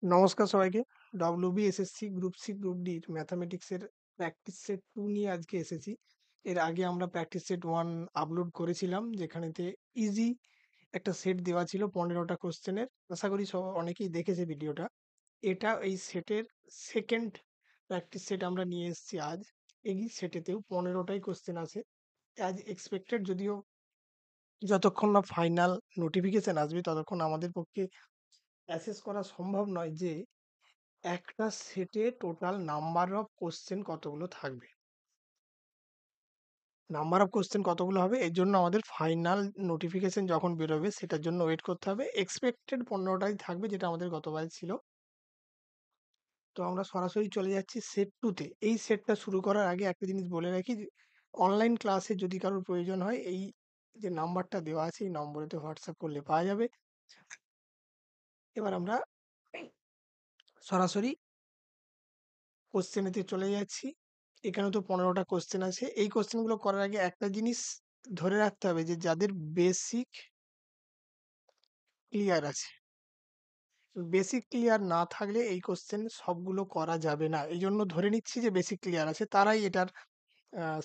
নমস্কার সবাইকে। WBSSC group C, group ডির ম্যাথামেটিক্সের প্র্যাকটিস সেট 2 নিয়ে আজকে এসেছি। এর আগে আমরা প্র্যাকটিস সেট 1 আপলোড করেছিলাম, যেখানেতে ইজি একটা সেট দেওয়া ছিল 15টা কোশ্চেনের। আশা করি অনেকেই দেখেছে ভিডিওটা। এটা এই সেটের সেকেন্ড প্র্যাকটিস সেট আমরা নিয়ে এসেছি আজ। এই সেটেতেও 15টাই কোশ্চেন আছে অ্যাজ এক্সপেক্টেড, যদিও যতক্ষণ না ফাইনাল নোটিফিকেশন আসবে ততক্ষণ আমাদের পক্ষে অ্যাসেস করা সম্ভব নয় যে একটা সেটে টোটাল নাম্বার অফ কোশ্চেন কতগুলো থাকবে। নাম্বার অফ কোশ্চেন কতগুলো হবে এর জন্য আমাদের ফাইনাল নোটিফিকেশন যখন বেরোবে সেটার জন্য ওয়েট করতে হবে। এক্সপেক্টেড 15টাই থাকবে, যেটা আমাদের গতবার ছিল। তো আমরা সরাসরি চলে যাচ্ছি সেট 2 তে। এই সেটটা শুরু করার আগে একটা জিনিস বলে রাখি যে অনলাইন ক্লাসে যদি কারোর প্রয়োজন হয়, এই যে নাম্বারটা দেওয়া আছে এই নম্বরেতে হোয়াটসঅ্যাপ করলে পাওয়া যাবে। এবার আমরা সরাসরি কোশ্চেনেতে চলে যাচ্ছি। এখানে তো 15টা কোশ্চেন আছে। এই কোশ্চেনগুলো করার আগে একটা জিনিস ধরে রাখতে হবে যে যাদের বেসিক ক্লিয়ার আছে। বেসিক ক্লিয়ার না থাকলে এই কোশ্চেন সবগুলো করা যাবে না। এইজন্য ধরে নিচ্ছি যে বেসিক ক্লিয়ার আছে তারাই এটার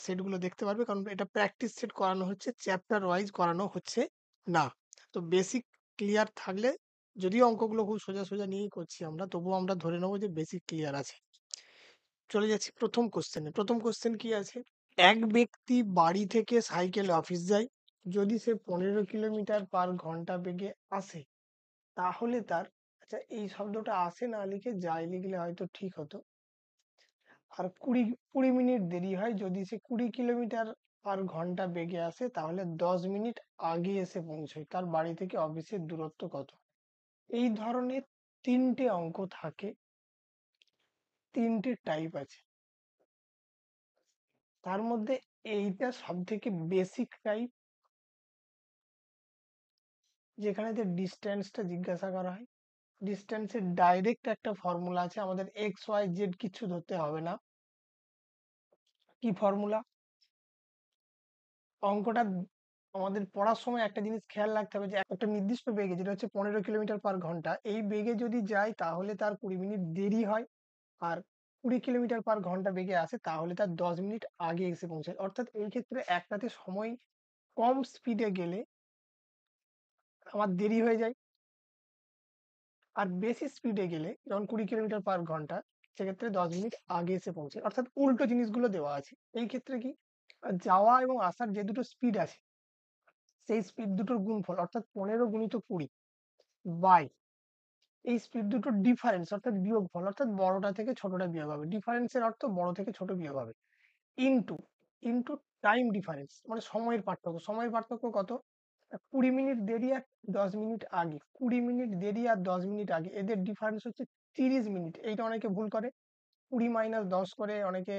সেটগুলো দেখতে পারবে। কারণ এটা প্র্যাকটিস সেট করানো হচ্ছে, চ্যাপ্টার ওয়াইজ করানো হচ্ছে না। তো বেসিক ক্লিয়ার থাকলে, যদিও অঙ্কগুলো খুব সোজা সোজা নিয়েই করছি আমরা, তবুও আমরা ধরে নেবো যে বেসিক ক্লিয়ার আছে। চলে যাচ্ছি প্রথম কোশ্চেনে। প্রথম কোশ্চেন কি আছে? এক ব্যক্তি বাড়ি থেকে সাইকেলে অফিস যায়। যদি সে 15 কিলোমিটার/ঘন্টা বেগে আসে, তাহলে তার, আচ্ছা এই শব্দটা আসে না লিখে যায় লিখলে হয়তো ঠিক হতো। আর কুড়ি কুড়ি মিনিট দেরি হয়। যদি সে 20 কিলোমিটার/ঘন্টা বেগে আসে, তাহলে 10 মিনিট আগে এসে পৌঁছয়। তার বাড়ি থেকে অফিসের দূরত্ব কত? এই ধরনের তিনটে অঙ্ক থাকে, তিনটে টাইপ আছে। তার মধ্যে এইটা সব থেকে বেসিক টাইপ, যেখানেতে ডিস্টেন্সটা জিজ্ঞাসা করা হয়। ডিস্টেন্সের ডাইরেক্ট একটা ফর্মুলা আছে, আমাদের এক্স ওয়াই জেড কিছু ধরতে হবে না। কি ফর্মুলা? অঙ্কটা আমাদের পড়ার সময় একটা জিনিস খেয়াল রাখতে হবে যে একটা নির্দিষ্ট বেগে, যেটা হচ্ছে 15 কিলোমিটার/ঘন্টা, এই বেগে যদি যায় তাহলে তার 20 মিনিট দেরি হয়। আর 20 কিলোমিটার/ঘন্টা বেগে আসে তাহলে তার 10 মিনিট আগে এসে পৌঁছায়। অর্থাৎ এই ক্ষেত্রে একটাতে সময় কম স্পিডে গেলে আমার দেরি হয়ে যায়, আর বেশি স্পিডে গেলে যেমন 20 কিলোমিটার/ঘন্টা, সেক্ষেত্রে 10 মিনিট আগে এসে পৌঁছে। অর্থাৎ উল্টো জিনিসগুলো দেওয়া আছে। এই ক্ষেত্রে কি, যাওয়া এবং আসার যে দুটো স্পিড আছে সেই স্পিড দুটোর গুণফল, অর্থাৎ 15 × 20 বাই এই স্পিড দুটোর ডিফারেন্স অর্থাৎ বিয়োগফল, অর্থাৎ বড়টা থেকে ছোটটা বিয়োগ হবে। ডিফারেন্সের অর্থ বড় থেকে ছোট বিয়োগ হবে। ইনটু ইনটু টাইম ডিফারেন্স, মানে সময়ের পার্থক্য। সময়ের পার্থক্য কত? 20 মিনিট দেরি আর 10 মিনিট আগে। 20 মিনিট দেরি আর 10 মিনিট আগে, এদের ডিফারেন্স হচ্ছে 30 মিনিট। এইটা অনেকে ভুল করে, 20 - 10 করে অনেকে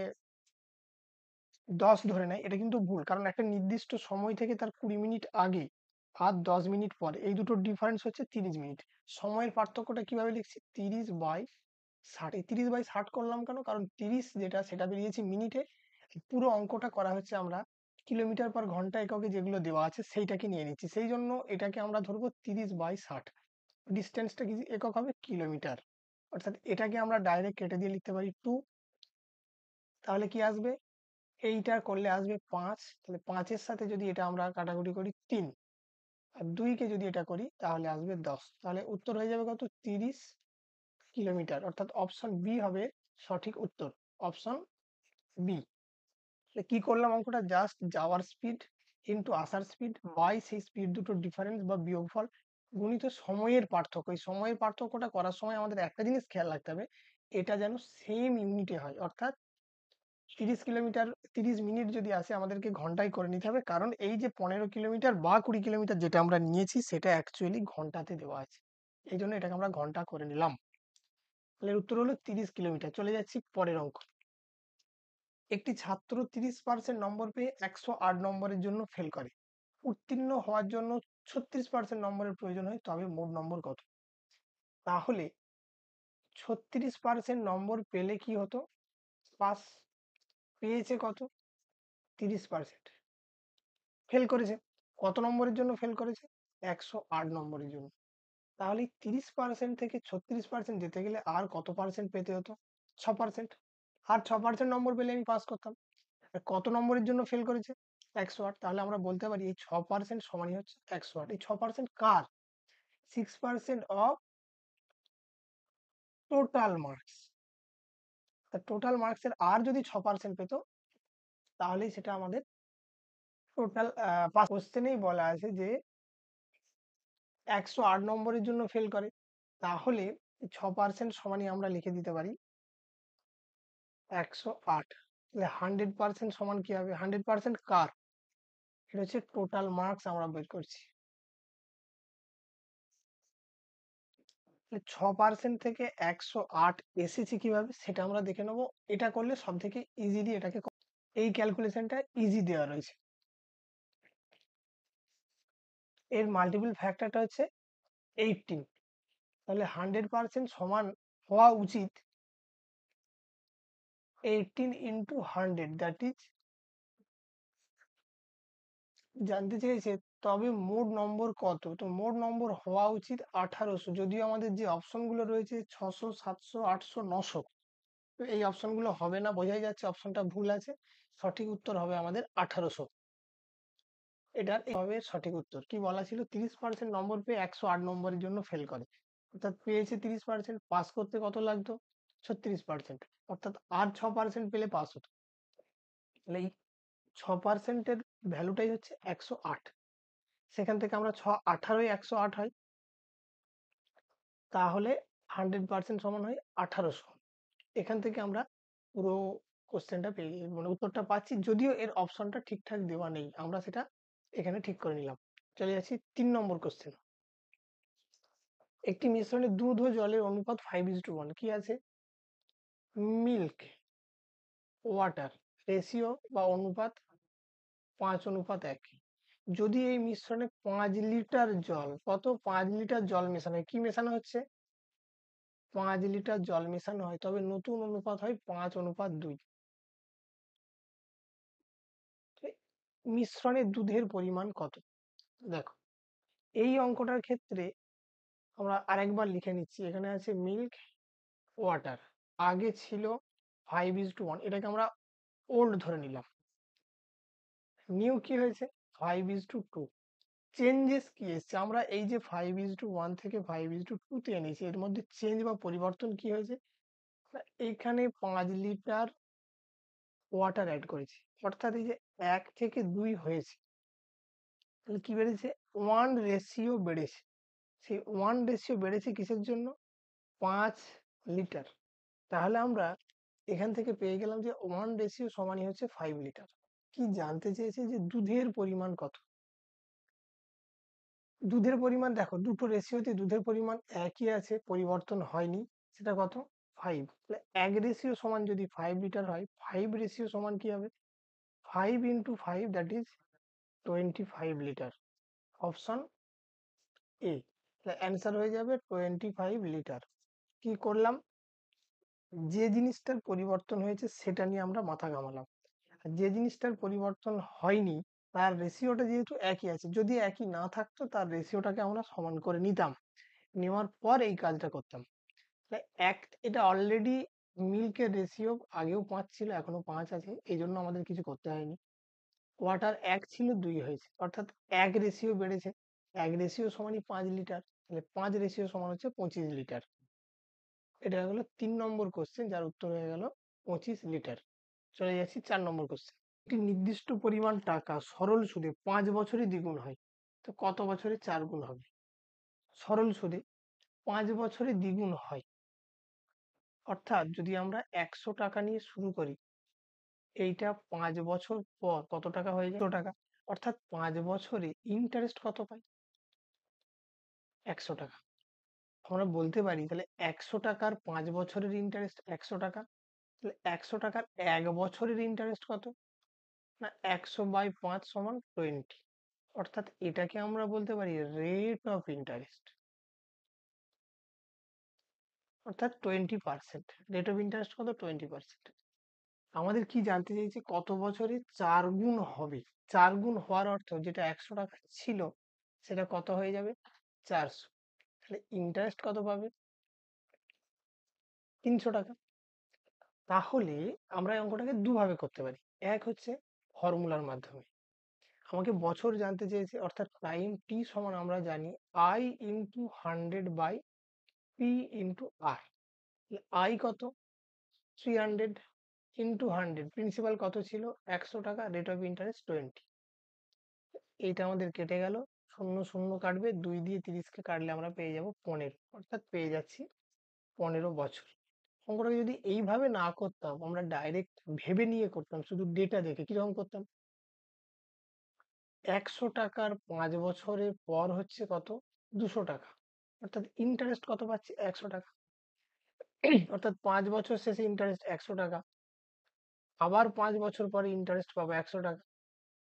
10 ধরে নেয়। এটা কিন্তু ভুল, কারণ একটা নির্দিষ্ট সময় থেকে তার 20 মিনিট আগে আর 10 মিনিট পরে এই দুটোর ডিফারেন্স হচ্ছে 30 মিনিট। সময়ের পার্থক্যটা কিভাবে লিখছি? 30/60। এই 30/60 করলাম কেন? কারণ 30 যেটা সেটা বেরিয়েছে মিনিটে। পুরো অঙ্কটা করা হচ্ছে আমরা কিলোমিটার/ঘন্টা এককে, যেগুলো দেওয়া আছে সেইটাকে নিয়ে নিচ্ছি। সেই জন্য এটাকে আমরা ধরবো 30/60। ডিস্টেন্সটা কি একক হবে? কিলোমিটার। অর্থাৎ এটাকে আমরা ডাইরেক্ট কেটে দিয়ে লিখতে পারি 2। তাহলে কি আসবে? এইটা করলে আসবে 5। তাহলে 5-এর সাথে যদি এটা আমরা কাটাকুটি করি 3, আর 2-কে যদি এটা করি তাহলে আসবে 10। তাহলে উত্তর হয়ে যাবে কত? 30 কিলোমিটার। অর্থাৎ অপশন বি হবে সঠিক উত্তর। Option B. কি করলাম? অঙ্কটা জাস্ট যাওয়ার স্পিড ইনটু আসার স্পিড বাই সেই স্পিড দুটোর ডিফারেন্স বা বিয়োগফল গুণিত সময়ের পার্থক্য। এই সময়ের পার্থক্যটা করার সময় আমাদের একটা জিনিস খেয়াল রাখতে হবে, এটা যেন সেম ইউনিটে হয়। অর্থাৎ 30 কিলোমিটার 30 মিনিট যদি আসে, আমাদেরকে ঘন্টায় করে নিতে হবে, কারণ এই যে 15 কিলোমিটার বা 20 কিলোমিটার যেটা আমরা নিয়েছি সেটা অ্যাকচুয়ালি ঘন্টাতে দেওয়া আছে। এই জন্য এটাকে আমরা ঘন্টা করে নিলাম। তাহলে এর উত্তর হলো 30 কিলোমিটার। চলে যাচ্ছি পরের অঙ্ক। একটি ছাত্র 30% নম্বর পেয়ে 108 নম্বরের জন্য ফেল করে। উত্তীর্ণ হওয়ার জন্য 36% নম্বরের প্রয়োজন হয়, তবে মোট নম্বর কত? তাহলে 36% নম্বর পেলে কি হতো? পাস। পেয়েছে কত? 30%। ফেল করেছে কত নম্বরের জন্য? ফেল করেছে 108 নম্বরের জন্য। তাহলে 30% থেকে 36% যেতে গেলে আর কত পার্সেন্ট পেতে হতো? 6%। আর 6% নম্বর পেলে আমি পাস করতাম। আর কত নম্বরের জন্য ফেল করেছে? 108। তাহলে আমরা বলতে পারি এই 6% সমানই হচ্ছে 108। এই 6% কার? 6% অফ টোটাল মার্কস। টোটাল মার্কসের আর যদি 6% পেত তাহলেই সেটা আমাদের টোটাল পাস। কোশ্চেনেই বলা আছে যে 108 নম্বরের জন্য ফেল করে, তাহলে 6% সমানই আমরা লিখে দিতে পারি 108। তাহলে 100% সমান কি হবে? 100% কার? এটা হচ্ছে টোটাল মার্কস আমরা বের করছি। 6% থেকে 108 এসেছে কিভাবে সেটা আমরা দেখে নেবো। এটা করলে সব থেকে ইজিলি এটাকে এই ক্যালকুলেশনটা ইজি দেওয়া রয়েছে। এর মাল্টিপল ফ্যাক্টরটা হচ্ছে 18। তাহলে 100% সমান হওয়া উচিত 18 ইন্টু 100, দ্যাট ইজ, জানতে চেয়েছে তবে মোট নম্বর কত? তো মোট নম্বর হওয়া উচিত 1800। যদিও আমাদের যে অপশনগুলো রয়েছে 600, 700, 800, 900, তো এই অপশনগুলো হবে না, বোঝাই যাচ্ছে অপশনটা ভুল আছে। সঠিক উত্তর হবে আমাদের 1800। এটার হবে সঠিক উত্তর। কি বলা ছিল? 30% নম্বর পেয়ে 108 নম্বরের জন্য ফেল করে, অর্থাৎ পেয়েছে 30%, পাস করতে কত লাগতো? 36%, অর্থাৎ আর 6% পেলে পাস হতো। তাহলে এই 6%-এর ভ্যালুটাই হচ্ছে 108। সেখান থেকে আমরা 18ই 108 হয়, তাহলে 100% সমান হয় 1800। এখান থেকে আমরা পুরো কোশ্চেনটা পেয়ে মানে উত্তরটা পাচ্ছি, যদিও এর অপশনটা ঠিকঠাক দেওয়া নেই, আমরা সেটা এখানে ঠিক করে নিলাম। চলে যাচ্ছি 3 নম্বর কোশ্চেন। একটি মিশ্রণে দুধ ও জলের অনুপাত 5:1। কি আছে? মিল্ক ওয়াটার রেশিও বা অনুপাত 5:1। যদি এই মিশ্রণে 5 লিটার জল, কত? 5 লিটার জল মেশানো হয়। কি মেশানো হচ্ছে? 5 লিটার জল মেশানো হয়, তবে নতুন অনুপাত হয় 5:2। মিশ্রণে দুধের পরিমাণ কত? দেখো, এই অঙ্কটার ক্ষেত্রে আমরা আরেকবার লিখে নিচ্ছি। এখানে আছে মিল্ক ওয়াটার, আগে ছিল 5:1, এটাকে আমরা ওল্ড ধরে নিলাম। নিউ কি হয়েছে? 5:2। চেঞ্জেস কি এসছে? আমরা এই যে 5:1 থেকে 5:2 তে এনেছি, এর মধ্যে চেঞ্জ বা পরিবর্তন কি হয়েছে? এখানে 5 লিটার ওয়াটার অ্যাড করেছি, অর্থাৎ এই যে 1 থেকে 2 হয়েছে, তাহলে কি বেড়েছে? 1 রেশিও বেড়েছে। সেই 1 রেশিও বেড়েছে কিসের জন্য? 5 লিটার। তাহলে আমরা এখান থেকে পেয়ে গেলাম যে 1 রেশিও সমানই হচ্ছে 5 লিটার। কি জানতে চেয়েছে? যে দুধের পরিমাণ কত? দুধের পরিমাণ দেখো, দুটো রেশিওতে দুধের পরিমাণ একই আছে, পরিবর্তন হয়নি। সেটা কত? 5। তাহলে 1 রেশিও সমান যদি 5 লিটার হয়, 5 রেশিও সমান কি হবে? 5 into 5, that is 25 litre. Option A. তাহলে অ্যান্সার হয়ে যাবে 25 লিটার। কি করলাম? যে জিনিসটার পরিবর্তন হয়েছে সেটা নিয়ে আমরা মাথা ঘামালাম। আর যে জিনিসটার পরিবর্তন হয়নি তার রেশিওটা যেহেতু একই আছে, যদি একই না থাকতো তার রেশিওটাকে আমরা সমান করে নিতাম, নেওয়ার পর এই কাজটা করতাম। তাহলে এটা অলরেডি মিল্কের রেশিও আগেও 5 ছিল, এখনো 5 আছে, এই জন্য আমাদের কিছু করতে হয়নি। ওয়াটার 1 ছিল, 2 হয়েছে, অর্থাৎ 1 রেশিও বেড়েছে। 1 রেশিও সমানই 5 লিটার, তাহলে 5 রেশিও সমান হচ্ছে 25 লিটার। এটা হলো 3 নম্বর কোশ্চেন, যার উত্তর হয়ে গেল 25 লিটার। চলে যাচ্ছি 4 নম্বর কোশ্চেন। একটি নির্দিষ্ট পরিমাণ টাকা সরল সুদে 5 বছরে দ্বিগুণ হয়, তো কত বছরে 4 গুণ হবে? সরল সুদে 5 বছরে দ্বিগুণ হয়, অর্থাৎ যদি আমরা 100 টাকা নিয়ে শুরু করি, এইটা 5 বছর পর কত টাকা হয়ে যায়? 100 টাকা। অর্থাৎ 5 বছরে ইন্টারেস্ট কত পাই? 100 টাকা। আমরা বলতে পারি তাহলে 100 টাকার 5 বছরের ইন্টারেস্ট 100 টাকা। তাহলে 100 টাকার 1 বছরের ইন্টারেস্ট কত? না, 100/5 সমান 20। অর্থাৎ এটাকে আমরা বলতে পারি রেট অফ ইন্টারেস্ট, অর্থাৎ 20%। রেট অফ ইন্টারেস্ট কত? 20%। আমাদের কি জানতে চাইছে? কত বছরে 4 গুণ হবে? 4 গুণ হওয়ার অর্থ যেটা 100 টাকা ছিল সেটা কত হয়ে যাবে? 400। তাহলে ইন্টারেস্ট কত পাবে? 300 টাকা। তাহলে আমরা এই অঙ্কটাকে দুভাবে করতে পারি। এক হচ্ছে ফর্মুলার মাধ্যমে। আমাকে বছর জানতে চেয়েছে, অর্থাৎ টাইম টি সমান আমরা জানি I into 100/P into R। I কত? 300 ইন্টু 100, প্রিন্সিপাল কত ছিল? 100 টাকা, রেট অফ ইন্টারেস্ট 20। এইটা আমাদের কেটে গেল, শূন্য শূন্য কাটবে, 2 দিয়ে 30কে কাটলে আমরা পেয়ে যাব 15, অর্থাৎ পেয়ে যাচ্ছি 15 বছর। অঙ্কটাকে যদি এইভাবে না করতাম, আমরা ডাইরেক্ট ভেবে নিয়ে করতাম, শুধু ডেটা দেখে, কিরকম করতাম? 100 টাকার 5 বছরের পর হচ্ছে কত? 200 টাকা, অর্থাৎ ইন্টারেস্ট কত পাচ্ছি? 100 টাকা। অর্থাৎ 5 বছর শেষে ইন্টারেস্ট 100 টাকা, আবার 5 বছর পরে ইন্টারেস্ট পাবো 100 টাকা,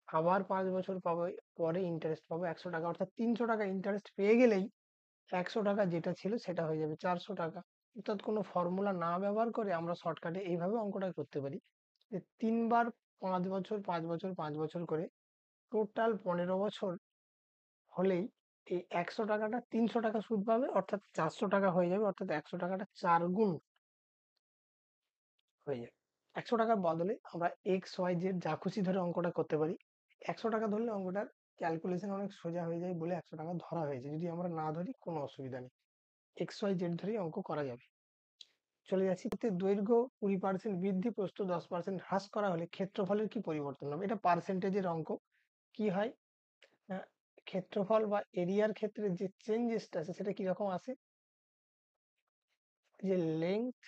আবার 5 বছর পাবো পরে ইন্টারেস্ট পাবো 100 টাকা, অর্থাৎ 300 টাকা ইন্টারেস্ট পেয়ে গেলেই 100 টাকা যেটা ছিল সেটা হয়ে যাবে 400 টাকা। অর্থাৎ কোনো ফর্মুলা না ব্যবহার করে আমরা শর্টকাটে এইভাবে অঙ্কটা করতে পারি যে 3 বার 5 বছর 5 বছর 5 বছর করে টোটাল 15 বছর হলেই এই 100 টাকাটা 300 টাকা সুদ পাবে, অর্থাৎ 400 টাকা হয়ে যাবে, অর্থাৎ 100 টাকাটা 4 গুণ হয়ে যাবে। 100 টাকার বদলে আমরা এক্স ওয়াই জেড যা খুশি ধরে অঙ্কটা করতে পারি। 100 টাকা ধরলে অঙ্কটার ক্যালকুলেশন অনেক সোজা হয়ে যায় বলে 100 টাকা ধরা হয়েছে। যদি আমরা না ধরি কোনো অসুবিধা নেই, এক্স ওয়াই জেড ধরেই অঙ্ক করা যাবে। চলে যাচ্ছি, দৈর্ঘ্য 20% বৃদ্ধি, প্রস্থ 10% হ্রাস করা হলে ক্ষেত্রফলের কি পরিবর্তন হবে? এটা পার্সেন্টেজের অঙ্ক। কি হয়, আহ, ক্ষেত্রফল বা এরিয়ার ক্ষেত্রে যে চেঞ্জেসটা আছে সেটা কিরকম আসে, যে লেংথ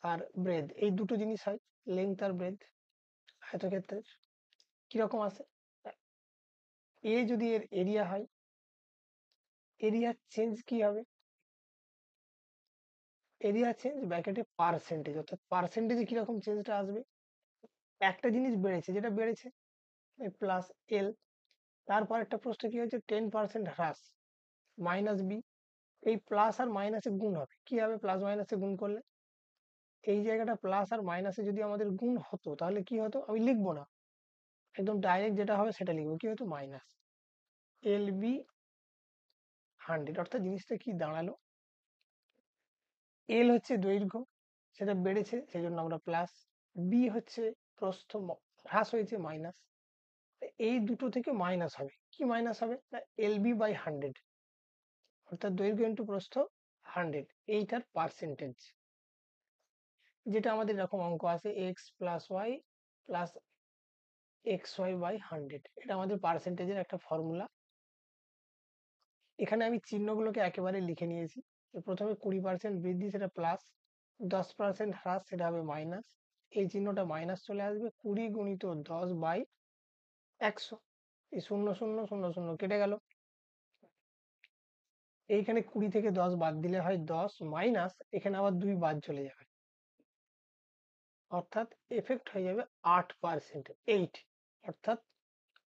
আর ব্রেথ, এই দুটো জিনিস হয়, লেংথ আর ব্রেথ আয়তক্ষেত্রের। কিরকম আসে? এ যদি এর এরিয়া হয়, এরিয়া চেঞ্জ কি হবে? এরিয়া চেঞ্জ ব্র্যাকেটে পার্সেন্টেজ, অর্থাৎ পার্সেন্টেজে কিরকম চেঞ্জটা আসবে? একটা জিনিস বেড়েছে, যেটা বেড়েছে প্লাস এল, তারপর একটা প্রশ্ন কি হচ্ছে 10% হ্রাস মাইনাস বি, এই প্লাস আর মাইনাসে গুণ হবে, কি হবে প্লাস মাইনাসে গুণ করলে? এই জায়গাটা প্লাস আর মাইনাসে যদি আমাদের গুণ হতো তাহলে কি হতো, আমি লিখবো না, একদম ডাইরেক্ট যেটা হবে সেটা লিখবো, কি হতো? Minus L B 100। অর্থাৎ জিনিসটা কি দাঁড়ালো, এল হচ্ছে দৈর্ঘ্য, সেটা বেড়েছে সেই জন্য আমরা প্লাস, বি হচ্ছে প্রস্থ, হ্রাস হয়েছে মাইনাস, এই দুটো থেকে মাইনাস হবে, কি মাইনাস হবে না এল বি বাই 100, অর্থাৎ দৈর্ঘ্য ইন্টু প্রস্থ 100, এইটার পার্সেন্টেজ, যেটা আমাদের এরকম অঙ্ক আছে X plus Y plus X Y by 100, এটা আমাদের পার্সেন্টেজের একটা ফর্মুলা। এখানে আমি চিহ্নগুলোকে একেবারে লিখে নিয়েছি। তো প্রথমে 20% বৃদ্ধি সেটা প্লাস, 10% হ্রাস সেটা হবে মাইনাস, এই চিহ্নটা মাইনাস চলে আসবে, 20 গুণিত 10 বাই 100, এই শূন্য শূন্য শূন্য শূন্য কেটে গেল, এইখানে 20 থেকে 10 বাদ দিলে হয় 10 মাইনাস, এখানে আবার 2 বাদ চলে যাবে, অর্থাৎ এফেক্ট হয়ে যাবে 8%, 8, অর্থাৎ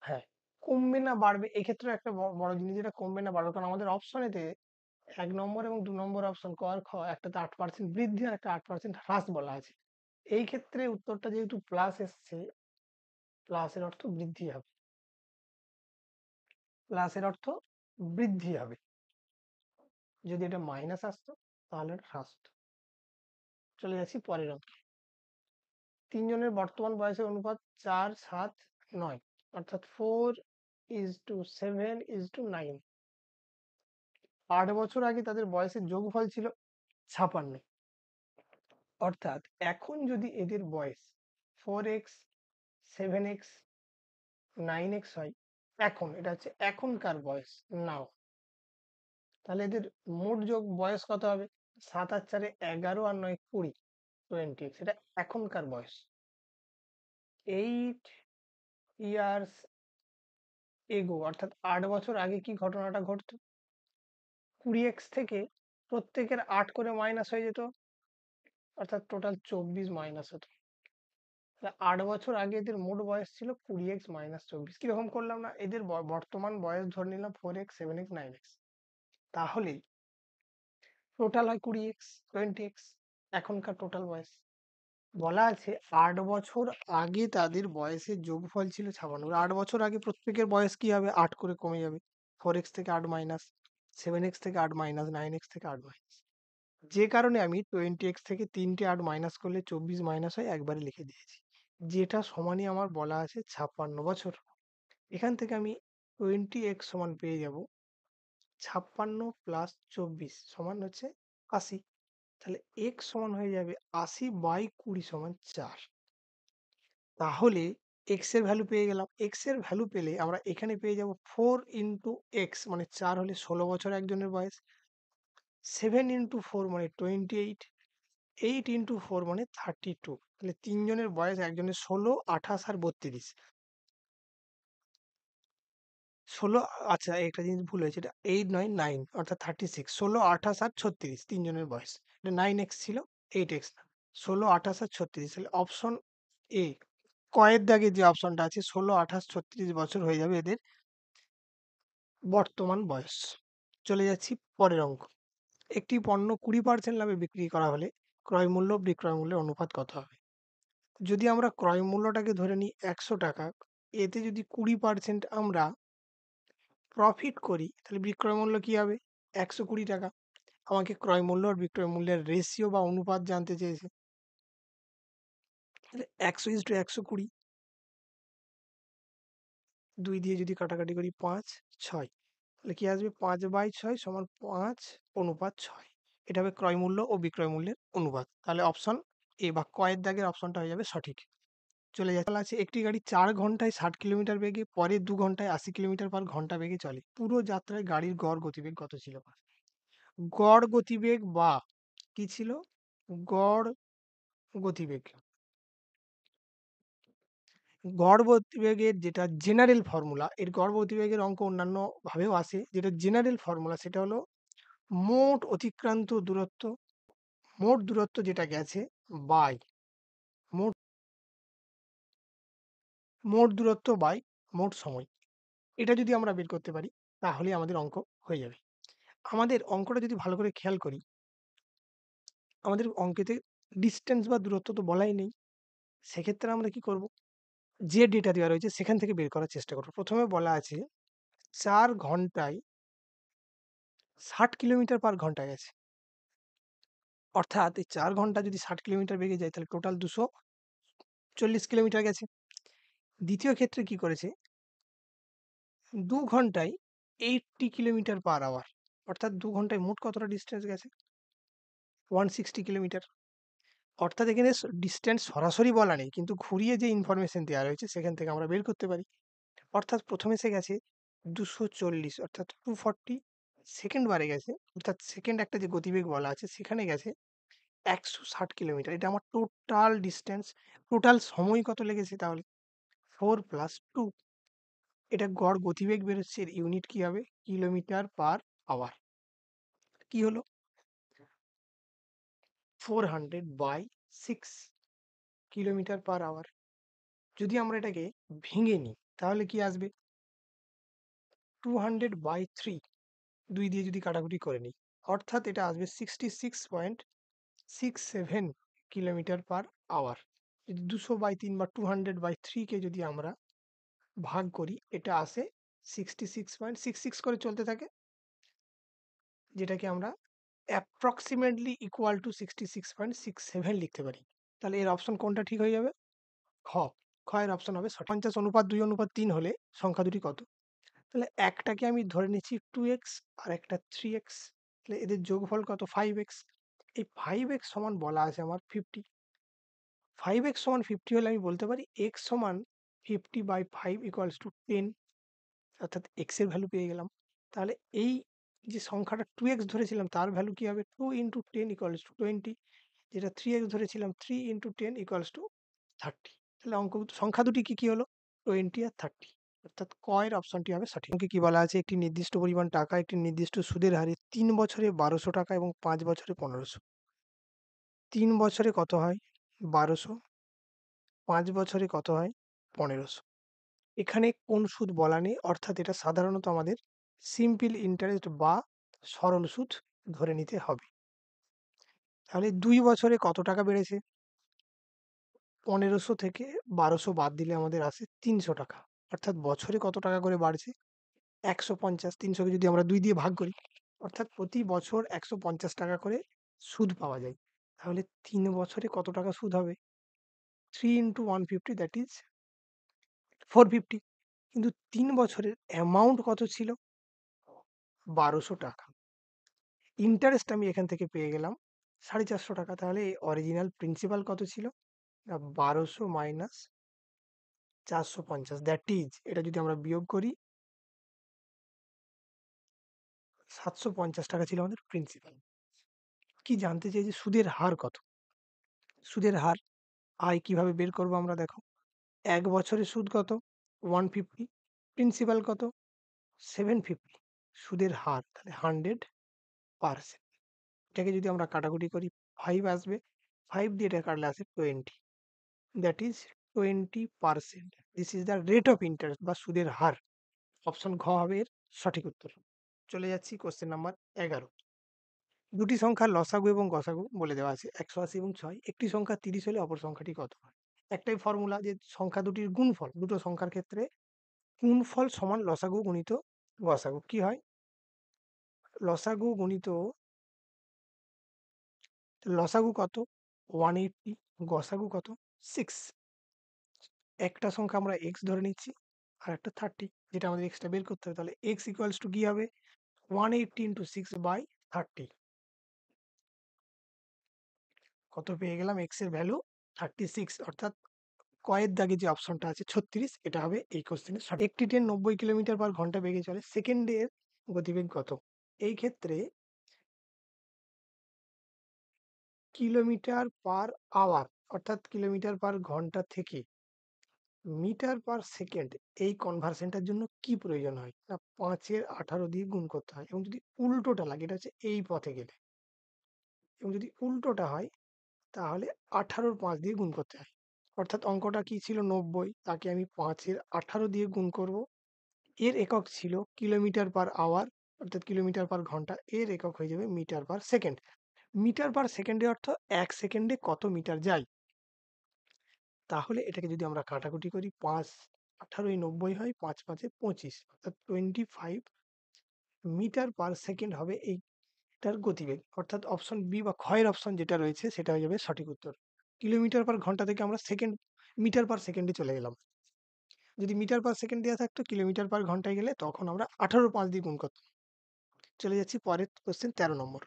হ্যাঁ কমবে না বাড়বে, এক্ষেত্রে একটা বড় জিনিস, যেটা কমবে না বাড়বে, কারণ আমাদের অপশনেতে 1 নম্বর এবং 2 নম্বর অপশন ক আর খ, একটাতে 8% বৃদ্ধি আর একটা 8% হ্রাস বলা আছে। এই ক্ষেত্রে উত্তরটা যেহেতু প্লাস এসছে, প্লাসের অর্থ বৃদ্ধি হবে, প্লাসের অর্থ বৃদ্ধি হবে, যদি এটা মাইনাস আসতো তাহলে এটা হ্রাস হতো। চলে যাচ্ছি পরের অঙ্কে, তিনজনের বর্তমান বয়সের অনুপাত 4:7:9, অর্থাৎ 4:7:9। 8 বছর আগে তাদের বয়সের যোগফল ছিল 56, অর্থাৎ এখন যদি এদের বয়স 4x 7x 9x হয়, এখন এটা হচ্ছে এখনকার বয়স নাও, তাহলে এদের মোট যোগ বয়স কত হবে? 7 আর 4 11 আর 9 20, 20, সেটা এখনকার বয়স। 8 ইয়ার্স এগো, অর্থাৎ 8 বছর আগে কি ঘটনাটা ঘটতো, 20x থেকে প্রত্যেকের 8 করে মাইনাস হয়ে যেত, অর্থাৎ টোটাল 24 মাইনাস হতো। 8 বছর আগে এদের মোট বয়স ছিল 20x মাইনাস 24, কিরকম করলাম না, এদের বর্তমান বয়স ধরে নিলাম 4x 7x 9x, তাহলে টোটাল হয় 20x 20x, এখনকার টোটাল বয়স। বলা আছে 8 বছর আগে তাদের বয়সের যোগফল ছিল 56, 8 বছর আগে প্রত্যেকের বয়স কি হবে, 8 করে কমে যাবে, 4x থেকে 8 মাইনাস, 7x থেকে 8 মাইনাস, 9x থেকে 8 মাইনাস। যে কারণে আমি 20x থেকে 3টে 8 মাইনাস করলে 24 মাইনাস হয়, একবারে লিখে দিয়েছি। যেটা সমানই আমার বলা আছে 56 বছর। এখান থেকে আমি 20x সমান পেয়ে যাব 56 প্লাস 24 সমান হচ্ছে 80। তাহলে x সমান হয়ে যাবে 80/20 সমান 4। তাহলে x এর ভ্যালু পেয়ে গেলাম। x এর ভ্যালু পেলে আমরা এখানে পেয়ে যাব 4 ইন্টু এক্স মানে 4 হলে 16 বছর একজনের বয়স, 7 ইন্টু 4 মানে 28, 8 ইন্টু 4 মানে 32। তাহলে তিনজনের বয়স, একজনের 16, 28 আর 32। 16, আচ্ছা একটা জিনিস ভুল হয়েছে, এটা 8 নয় 9 অর্থাৎ 36। 16, 28 আর 36 তিনজনের বয়স। এটা 9x ছিল, 8x না। 16, 28 আর 36। তাহলে অপশন এ, কয়ের দাগে যে অপশনটা আছে 16, 28, 36 বছর হয়ে যাবে এদের বর্তমান বয়স। চলে যাচ্ছি পরের অঙ্ক। একটি পণ্য 20% লাভে বিক্রি করা হলে ক্রয় মূল্য বিক্রয় মূল্যের অনুপাত কত হবে? যদি আমরা ক্রয় মূল্যটাকে ধরে নিই 100 টাকা, এতে যদি 20% আমরা প্রফিট করি, তাহলে বিক্রয় মূল্য কি হবে? 120 টাকা। আমাকে ক্রয় মূল্য আর বিক্রয় মূল্যের রেশিও বা অনুপাত জানতে চেয়েছে। তাহলে 100:120, 2 দিয়ে যদি কাটাকাটি করি 5, 6, তাহলে কি আসবে? 5/6 সমান 5:6। এটা হবে ক্রয় মূল্য ও বিক্রয় মূল্যের অনুপাত। তাহলে অপশন এ বা কয়ের দাগের অপশনটা হয়ে যাবে সঠিক। চলে যাচ্ছে, বলা আছে একটি গাড়ি 4 ঘন্টায় 60 কিলোমিটার বেগে, পরের 2 ঘন্টায় 80 কিলোমিটার পার ঘন্টা বেগে চলে। পুরো যাত্রায় গাড়ির গড় গতিবেগ কত ছিল? গড় গতিবেগ বা কি ছিল? গড় গতিবেগ। গড় গতিবেগের যেটা জেনারেল ফর্মুলা, এর গড় গতিবেগের অঙ্ক অন্যান্য ভাবেও আসে। যেটা জেনারেল ফর্মুলা সেটা হলো মোট অতিক্রান্ত দূরত্ব, মোট দূরত্ব যেটা গেছে বাই মোট মোট দূরত্ব বাই মোট সময়। এটা যদি আমরা বের করতে পারি তাহলে আমাদের অঙ্ক হয়ে যাবে। আমাদের অঙ্কটা যদি ভালো করে খেয়াল করি, আমাদের অঙ্কেতে ডিসটেন্স বা দূরত্ব তো বলাই নেই। সেক্ষেত্রে আমরা কি করব? যে ডেটা দেওয়া রয়েছে সেখান থেকে বের করার চেষ্টা করব। প্রথমে বলা আছে 4 ঘন্টায় 60 কিলোমিটার পার ঘন্টা গেছে। অর্থাৎ এই 4 ঘন্টা যদি 60 কিলোমিটার বেগে যায় তাহলে টোটাল 240 কিলোমিটার গেছে। দ্বিতীয় ক্ষেত্রে কি করেছে? 2 ঘন্টায় 80 কিলোমিটার পার আওয়ার, অর্থাৎ 2 ঘন্টায় মোট কতটা ডিসটেন্স গেছে? 160 কিলোমিটার। অর্থাৎ এখানে ডিসটেন্স সরাসরি বলা নেই, কিন্তু ঘুরিয়ে যে ইনফরমেশন দেওয়া রয়েছে সেখান থেকে আমরা বের করতে পারি। অর্থাৎ প্রথমে সে গেছে 240 অর্থাৎ 240, সেকেন্ড বারে গেছে অর্থাৎ সেকেন্ড একটা যে গতিবেগ বলা আছে সেখানে গেছে 160 কিলোমিটার। এটা আমার টোটাল ডিসটেন্স। টোটাল সময় কত লেগেছে তাহলে? 4 প্লাস 2। এটা গড় গতিবেগ বেরোচ্ছে, এর ইউনিট কি হবে? Kilometre per hour. কি হলো? 400/6 কিলোমিটার পার আওয়ার। যদি আমরা এটাকে ভেঙে নিই তাহলে কি আসবে? 200/3, 2 দিয়ে যদি কাটাকুটি করে নিই, অর্থাৎ এটা আসবে 66.67 কিলোমিটার পার আওয়ার। যদি 200/3 বা 200/3 কে যদি আমরা ভাগ করি, এটা আসে 66.66 করে চলতে থাকে, যেটাকে আমরা অ্যাপ্রক্সিমেটলি ইকুয়াল টু 66.67 লিখতে পারি। তাহলে এর অপশন কোনটা ঠিক হয়ে যাবে? খ। খ এর অপশন হবে সঠিক। 50:2:3 হলে সংখ্যা দুটি কত? তাহলে একটাকে আমি ধরে নিচ্ছি 2x আর একটা 3x, তাহলে এদের যোগফল কত? 5x। এই 5x সমান বলা আছে আমার 50। 5x সমান 50 হলে আমি বলতে পারি x সমান 50/5 ইকুয়ালস টু 10, অর্থাৎ x এর ভ্যালু পেয়ে গেলাম। তাহলে এই যে সংখ্যাটা 2x ধরেছিলাম তার ভ্যালু কি হবে? 2 ইন্টু 10 ইকুয়ালস টু 20। যেটা 3x ধরেছিলাম 3 ইন্টু 10 ইকুয়ালস টু 30। তাহলে সংখ্যা দুটি কি কি হলো? 20 আর 30। অর্থাৎ ক এর অপশনটি হবে সঠিক। অঙ্কে কি বলা আছে? একটি নির্দিষ্ট পরিমাণ টাকা একটি নির্দিষ্ট সুদের হারে 3 বছরে 1200 টাকা এবং 5 বছরে 1500। 3 বছরে কত হয়? 1200। 5 বছরে কত হয়? 1500। এখানে কোন সুদ বলা নেই, অর্থাৎ এটা সাধারণত আমাদের সিম্পল ইন্টারেস্ট বা সরল সুদ ধরে নিতে হবে। তাহলে 2 বছরে কত টাকা বেড়েছে? 1500 থেকে 1200 বাদ দিলে আমাদের আসে 300 টাকা। অর্থাৎ বছরে কত টাকা করে বাড়ছে? 150। 300 কে যদি আমরা 2 দিয়ে ভাগ করি অর্থাৎ প্রতি বছর ১৫০ টাকা করে সুদ পাওয়া যায়। তাহলে ৩ বছরে কত টাকা সুদ হবে? 3 into 150 দ্যাট ইজ 450। কিন্তু ৩ বছরের অ্যামাউন্ট কত ছিল? ১২০০ টাকা। ইন্টারেস্ট আমি এখান থেকে পেয়ে গেলাম ৪৫০ টাকা। তাহলে অরিজিনাল প্রিন্সিপাল কত ছিল? না, ১২০০ মাইনাস ৪৫০ দ্যাট ইজ, এটা যদি আমরা বিয়োগ করি, ৭৫০ টাকা ছিল আমাদের প্রিন্সিপাল। কি জানতে চাই যে সুদের হার কত? সুদের হার কিভাবে বের করবো আমরা দেখো। ১ বছরের সুদ কত? 150। প্রিন্সিপাল কত? 750। সুদের হার তাহলে 100%। এটাকে যদি আমরা কাটাকুটি করি 5 আসবে। 5 দিয়ে এটা কাটলে আসে 20। That is 20%। This is the rate of interest বা সুদের হার। অপশন ঘ হবে এর সঠিক উত্তর। চলে যাচ্ছি কোশ্চেন নাম্বার ১১। দুটি সংখ্যার লসাগু এবং গসাগু বলে দেওয়া আছে ১৮০ এবং ৬। একটি সংখ্যা ৩০ হলে অপর সংখ্যাটি কত হয়? একটাই ফর্মুলা যে সংখ্যা দুটির গুণফল, দুটো সংখ্যার ক্ষেত্রে গুণফল সমান লসাগু গুণিত গসাগু। কি হয়? লসাগু গুণিত লসাগু কত? 180। গসাগু কত? 6। একটা সংখ্যা আমরা এক্স ধরে নিচ্ছি আর একটা 30, যেটা আমাদের এক্সটা বের করতে হবে। তাহলে এক্স ইকুয়ালস টু কি হবে? 180 ইন্টু 6/30। কত পেয়ে গেলাম? এক্স এর ভ্যালু 36, অর্থাৎ কয়ের দাগে যে অপশনটা আছে 36, এটা হবে এই কোশ্চেনের সঠিক। একটি ট্রেন 90 কিলোমিটার পার ঘন্টা বেগে চলে, সেকেন্ডের গতিবেগ কত? এই ক্ষেত্রে কিলোমিটার পার আওয়ার অর্থাৎ কিলোমিটার পার ঘন্টা থেকে মিটার পার সেকেন্ড, এই কনভার্সনটার জন্য কি প্রয়োজন হয়? না, 5-এর 18 দিয়ে গুণ করতে হয়। এবং যদি উল্টোটা লাগে, এটা হচ্ছে এই পথে গেলে, এবং যদি উল্টোটা হয় তাহলে 18-র 5 দিয়ে গুণ করতে হয়। অর্থাৎ অঙ্কটা কি ছিল? 90, তাকে আমি 5-এর 18 দিয়ে গুণ করব। এর একক ছিল কিলোমিটার পার আওয়ার, অর্থাৎ কিলোমিটার পার ঘন্টা। এর একক হয়ে যাবে metre per second. Metre per সেকেন্ডের অর্থ ১ সেকেন্ডে কত মিটার যায়। তাহলে এটাকে যদি আমরা কাটাকুটি করি, ৫ 18 90 হয়, ৫ ৫ 25, অর্থাৎ 25 মিটার পার সেকেন্ড হবে এইটার গতিবেগ। অর্থাৎ অপশন বি বা ক্ষয়ের অপশন যেটা রয়েছে সেটা হয়ে যাবে সঠিক উত্তর। কিলোমিটার পার ঘন্টা থেকে আমরা মিটার পার সেকেন্ডে চলে গেলাম। যদি মিটার পার সেকেন্ড দেওয়া থাকতো, কিলোমিটার পার ঘন্টায় গেলে তখন আমরা 18/5 দিয়ে গুণ করতাম। চলে যাচ্ছি পরের কোশ্চেন 13 নম্বর।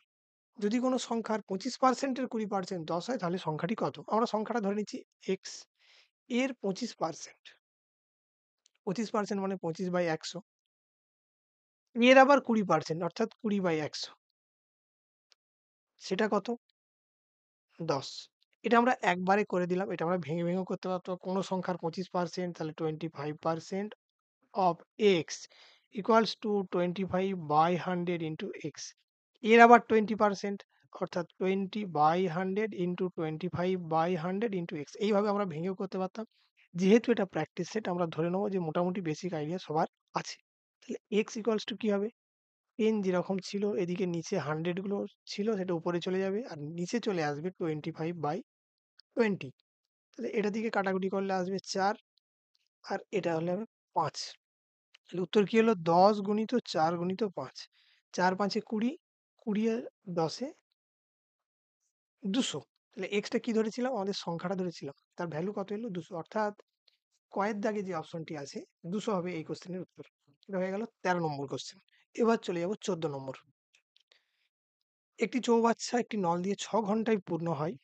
যদি কোনো সংখ্যার 25% এর 20% 10 হয়, তাহলে সংখ্যাটি কত? আমরা সংখ্যাটা ধরে নিচ্ছি এক্স, এর 25%। 25% মানে 25/100। এর আবার 20% অর্থাৎ 20/100। সেটা কত? 10। এটা আমরা একবারে করে দিলাম। এটা আমরা ভেঙে ভেঙেও করতে পারতাম। কোনো সংখ্যার 25% তাহলে 25% of x equals to 25/100 into x. এর আবার 20%, অর্থাৎ 20/100 ইন্টু 25/100 ইন্টু এক্স। এইভাবে আমরা ভেঙেও করতে পারতাম। যেহেতু এটা প্র্যাকটিস সেট, আমরা ধরে নেবো যে মোটামুটি বেসিক আইডিয়া সবার আছে। তাহলে এক্স ইকুয়ালস টু কি হবে? পেন যেরকম ছিল এদিকে নিচে 100 গুলো ছিল, সেটা উপরে চলে যাবে আর নিচে চলে আসবে 25/20। তাহলে এটা দিকে কাটাকুটি করলে আসবে 4, আর এটা হলে হবে 5। তাহলে উত্তর কি হলো? 10 গুণিত 4 গুণিত 5। 4 5 এ 20, 20 আর 10 এ 200। তাহলে এক্সটা কি ধরেছিলাম? আমাদের সংখ্যাটা ধরেছিলাম। তার ভ্যালু কত এলো? 200। অর্থাৎ কয়ের দাগে যে অপশনটি আছে 200 হবে এই কোশ্চেনের উত্তর। এটা হয়ে গেল 13 নম্বর কোশ্চেন। এবার চলে যাব 14 নম্বর। একটি চৌবাচ্চা একটি নল দিয়ে 6 ঘন্টায় পূর্ণ হয়।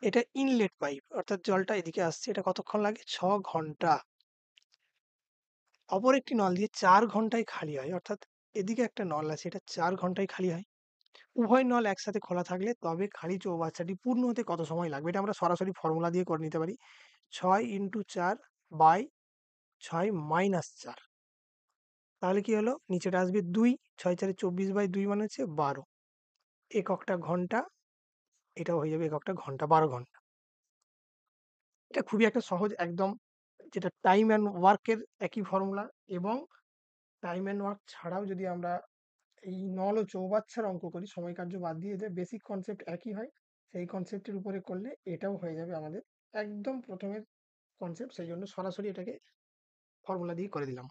এটা ইনলেট পাইপ, অর্থাৎ জলটা এদিকে আসছে। এটা কতক্ষণ লাগে? 6 ঘন্টা। অপর একটি নল দিয়ে 4 ঘন্টায় খালি হয়, অর্থাৎ এদিকে একটা নল আছে, এটা 4 ঘন্টায় খালি হয়। উভয় নল একসাথে খোলা থাকলে তবে খালি চৌবাচ্চাটি পূর্ণ হতে কত সময় লাগবে? এটা আমরা সরাসরি ফর্মুলা দিয়ে করে নিতে পারি। 6 ইন্টু 4/6 - 4। তাহলে কি হলো? নিচেটা আসবে 2, 6 4 24/2 মানে হচ্ছে 12 এককটা ঘন্টা। এটাও হয়ে যাবে এককটা ঘন্টা, 12 ঘন্টা। এটা খুবই একটা সহজ একদম, যেটা টাইম অ্যান্ড ওয়ার্কের একই ফর্মুলা। এবং টাইম অ্যান্ড ওয়ার্ক ছাড়াও যদি আমরা এই নল ও চৌবাচ্চার অঙ্ক করি, সময় কার্য বাদ দিয়ে এদের বেসিক কনসেপ্ট একই হয়। সেই কনসেপ্টের উপরে করলে এটাও হয়ে যাবে আমাদের একদম প্রথমের কনসেপ্ট। সেই জন্য সরাসরি এটাকে ফর্মুলা দিয়ে করে দিলাম।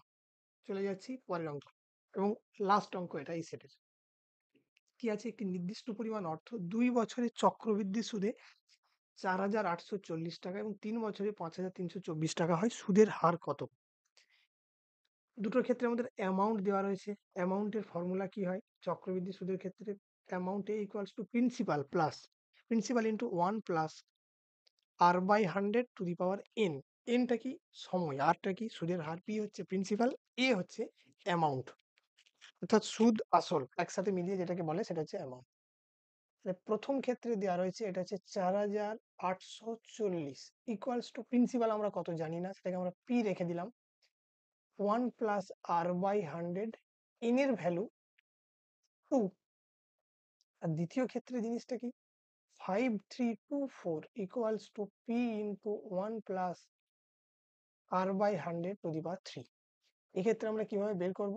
চলে যাচ্ছি পরের অঙ্ক এবং লাস্ট অঙ্ক এটা এই সেটের। কি আছে, একটি নির্দিষ্ট পরিমাণ অর্থ 2 বছরের চক্রবৃদ্ধি সুদে 4,840 টাকা এবং 3 বছরে 5,324 টাকা হয়, সুদের হার কত? দুটোর ক্ষেত্রে আমাদের অ্যামাউন্ট দেওয়া রয়েছে। অ্যামাউন্টের ফর্মুলা কি হয়? চক্রবৃদ্ধি সুদের ক্ষেত্রে amount A equals to principal into 1 plus r/100 n টা কি? সময়, r টা কি? সুদের হার, p হচ্ছে প্রিন্সিপাল, a হচ্ছে অ্যামাউন্ট, অর্থাৎ সুদ আসল একসাথে মিলিয়ে যেটাকে বলে সেটা হচ্ছে অ্যামাউন্ট। তাহলে প্রথম ক্ষেত্রে দেওয়া রয়েছে এটা হচ্ছে 4,840 ইকুয়ালস টু প্রিন্সিপাল আমরা কত জানি না, সেটাকে আমরা p রেখে দিলাম, 1 প্লাস r/100, n এর ভ্যালু 2। আর দ্বিতীয় ক্ষেত্রে জিনিসটা কি? 5324 equals to p into 1 plus r/100 এক্ষেত্রে আমরা কিভাবে বের করব?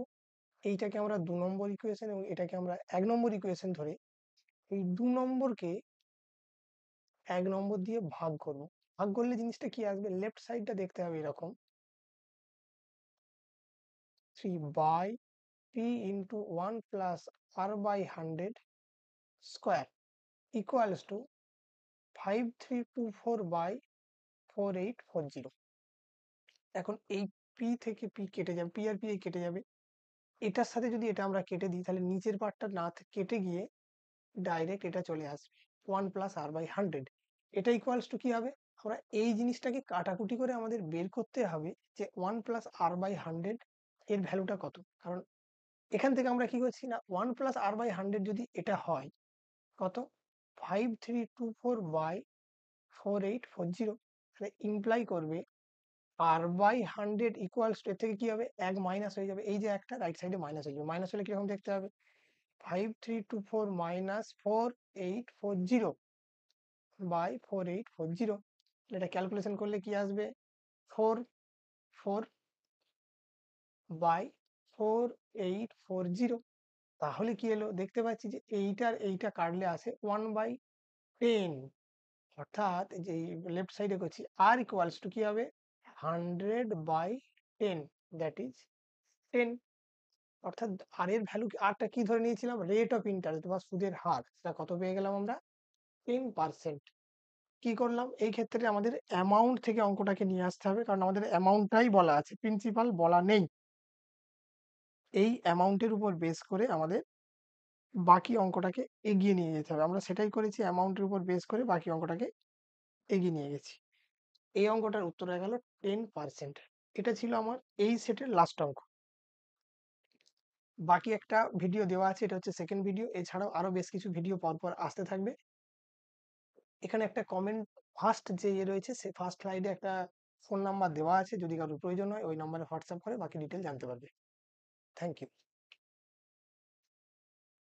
এইটাকে আমরা 2 নম্বর ইকুয়েশন এবং এটাকে আমরা 1 নম্বর ইকুয়েশন ধরে এই 2 নম্বরকে 1 নম্বর দিয়ে ভাগ করব। ভাগ করলে জিনিসটা কি আসবে? লেফট সাইডটা দেখতে হবে এরকম, 3 by p into 1 plus r/100 square equals to 5324 by 4840। এখন এই p থেকে p কেটে যাবে, p আর p কেটে যাবে। এটার সাথে যদি এটা আমরা কেটে দিই তাহলে নিচের পার্টটা না কেটে গিয়ে ডাইরেক্ট এটা চলে আসবে 1 প্লাস r/100। এটা ইকুয়ালস টু কি হবে? আমরা এই জিনিসটাকে কাটাকুটি করে আমাদের বের করতে হবে যে 1 প্লাস r/100 এর ভ্যালুটা কত। কারণ এখান থেকে আমরা কি করছি না, 1 প্লাস r/100 যদি এটা হয় কত? 5324 বাই 4840, তাহলে ইমপ্লাই করবে r/100 ইকুয়ালস টু, এর থেকে কি হবে? 1 মাইনাস হয়ে যাবে, এই যে একটা রাইট সাইডে মাইনাস হয়ে যাবে। মাইনাস হলে কিরকম দেখতে হবে? 5324 মাইনাস 4840 বাই 4840, এটা ক্যালকুলেশন করলে কি আসবে? 44 বাই 4840। তাহলে কি এলো? দেখতে পাচ্ছি যে এইটার এইটা কাটলে আসে 1/10, অর্থাৎ যে লেফট সাইডে করছি r ইকুয়ালস টু কি হবে? 100/10, দ্যাট ইজ 10। অর্থাৎ আর এর ভ্যালু, আরটা কি ধরে নিয়েছিলাম? রেট অফ ইন্টারেস্ট বা সুদের হার, সেটা কত পেয়ে গেলাম আমরা? 10%। কি করলাম? এই ক্ষেত্রে আমাদের অ্যামাউন্ট থেকে অঙ্কটাকে নিয়ে আসতে হবে, কারণ আমাদের অ্যামাউন্টটাই বলা আছে, প্রিন্সিপাল বলা নেই। এই অ্যামাউন্টের উপর বেস করে আমাদের বাকি অঙ্কটাকে এগিয়ে নিয়ে যেতে হবে। আমরা সেটাই করেছি, অ্যামাউন্টের উপর বেস করে বাকি অঙ্কটাকে এগিয়ে নিয়ে গেছি। এই অঙ্কটার উত্তর হয়ে গেল 10%। এটা ছিল আমার এই সেটের লাস্ট অঙ্ক। বাকি একটা ভিডিও দেওয়া আছে, এটা হচ্ছে সেকেন্ড ভিডিও। এছাড়াও আরো বেশ কিছু ভিডিও পরপর আসতে থাকবে। এখানে একটা কমেন্ট, ফার্স্ট যে রয়েছে সে ফার্স্ট স্লাইডে একটা ফোন নাম্বার দেওয়া আছে, যদি কারোর প্রয়োজন হয় ওই নাম্বারে হোয়াটসঅ্যাপ করে বাকি ডিটেল জানতে পারবে। Thank you.